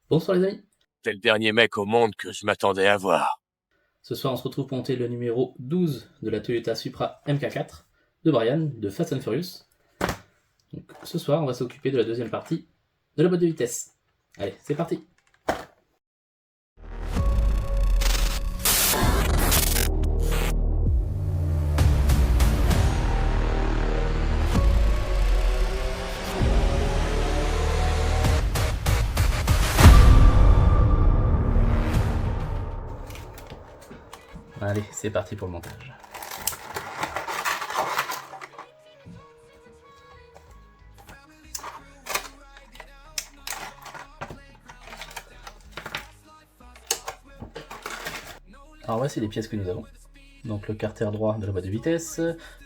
Bonsoir les amis. T'es le dernier mec au monde que je m'attendais à voir. Ce soir on se retrouve pour monter le numéro 12 de la Toyota Supra MK4 de Brian de Fast and Furious. Donc, ce soir on va s'occuper de la deuxième partie de la boîte de vitesse. Allez, c'est parti. Allez, c'est parti pour le montage. Alors voici les pièces que nous avons. Donc le carter droit de la boîte de vitesse,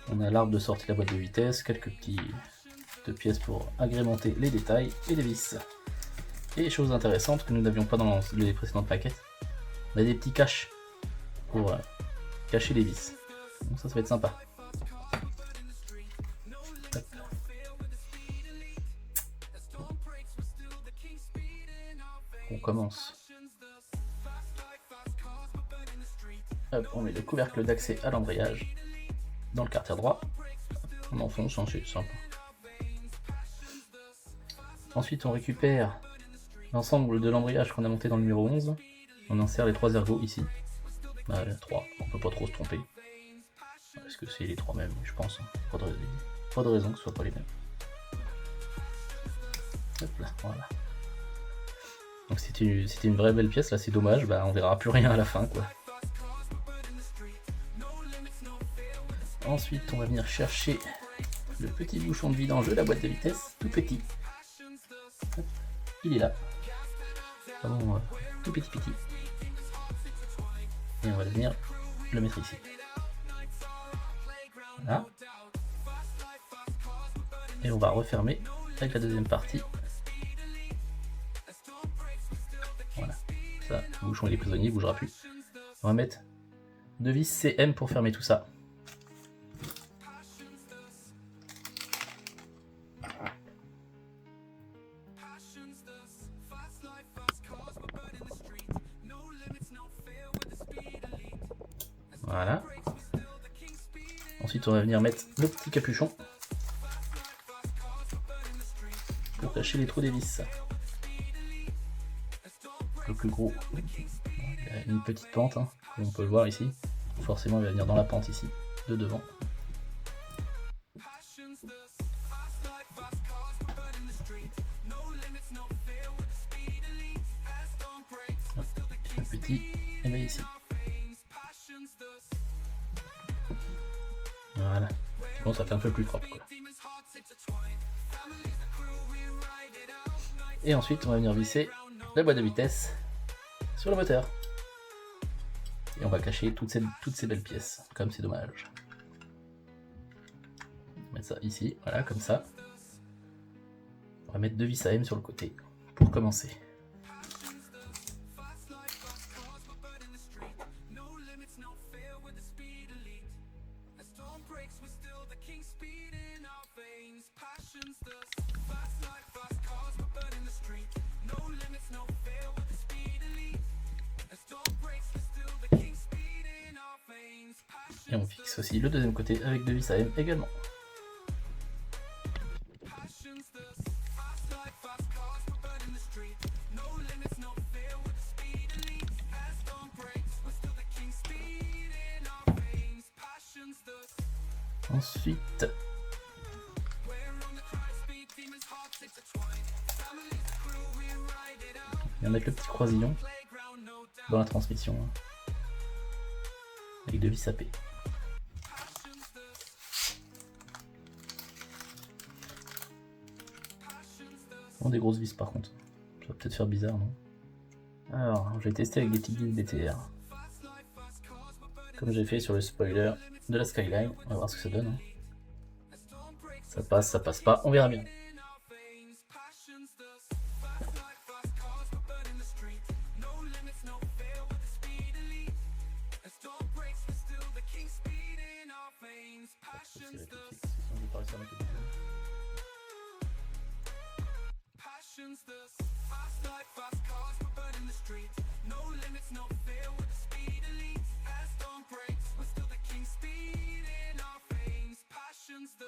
on a l'arbre de sortie de la boîte de vitesse, quelques petites pièces pour agrémenter les détails et les vis. Et chose intéressante que nous n'avions pas dans les précédentes paquettes, on a des petits caches pour cacher les vis. Donc ça va être sympa. Hop. On commence. Hop, on met le couvercle d'accès à l'embrayage dans le carter droit. On enfonce, c'est simple. Ensuite on récupère l'ensemble de l'embrayage qu'on a monté dans le numéro 11. On insère les 3 ergots ici. 3, on peut pas trop se tromper. Parce que c'est les 3 mêmes, je pense. Pas de raison que ce soit pas les mêmes. Hop là, voilà. Donc c'était une vraie belle pièce, là c'est dommage, on verra plus rien à la fin quoi. Ensuite on va venir chercher le petit bouchon de vidange de la boîte de vitesse, tout petit. Hop, il est là. Vraiment tout petit. Et on va venir le mettre ici. Voilà. Et on va refermer avec la deuxième partie. Voilà. Ça, le bouchon il est prisonnier, il ne bougera plus. On va mettre 2 vis CM pour fermer tout ça. Voilà. Ensuite, on va venir mettre le petit capuchon pour cacher les trous des vis. Le plus gros, il y a une petite pente, hein, comme on peut le voir ici. Forcément, il va venir dans la pente ici, de devant. Le petit, et bien ici. Voilà. Bon, ça fait un peu plus propre, quoi. Et ensuite, on va venir visser la boîte de vitesse sur le moteur. Et on va cacher toutes ces belles pièces, comme c'est dommage. On va mettre ça ici, voilà, comme ça. On va mettre 2 vis AM sur le côté, pour commencer. Et on fixe aussi le deuxième côté avec 2 vis AM également. Ensuite, on va mettre le petit croisillon dans la transmission avec 2 vis AP. Bon, des grosses vis par contre, ça va peut-être faire bizarre, non? Alors, je vais tester avec des petites vis BTR. Comme j'ai fait sur le spoiler de la Skyline, on va voir ce que ça donne. Hein. Ça passe pas, on verra bien.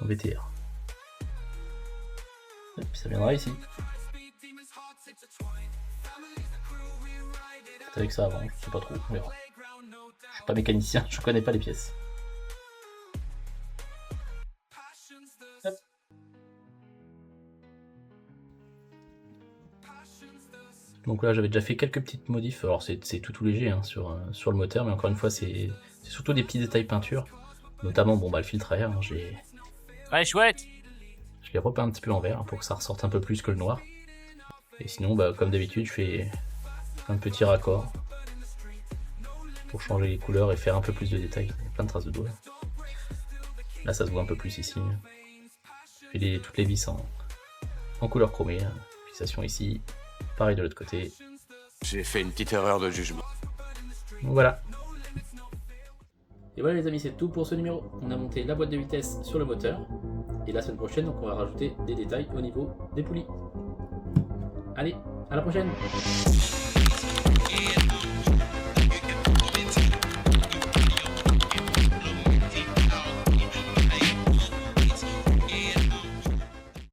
En VTR. Et puis ça viendra ici. C'est avec ça avant, je sais pas trop, on verra. Je suis pas mécanicien, je connais pas les pièces. Hop. Donc là j'avais déjà fait quelques petites modifs, alors c'est tout léger hein, sur le moteur, mais encore une fois c'est surtout des petits détails peinture, notamment bon bah le filtre à air, hein, Ouais, chouette. je l'ai repeint un petit peu en vert hein, pour que ça ressorte un peu plus que le noir. Et sinon bah comme d'habitude je fais un petit raccord pour changer les couleurs et faire un peu plus de détails, il y a plein de traces de doigts. Là ça se voit un peu plus ici. Je fais toutes les vis en couleur chromée, hein. Fixation ici. Pareil de l'autre côté. J'ai fait une petite erreur de jugement. Donc voilà. Et voilà les amis, c'est tout pour ce numéro. On a monté la boîte de vitesse sur le moteur. Et la semaine prochaine, donc on va rajouter des détails au niveau des poulies. Allez, à la prochaine!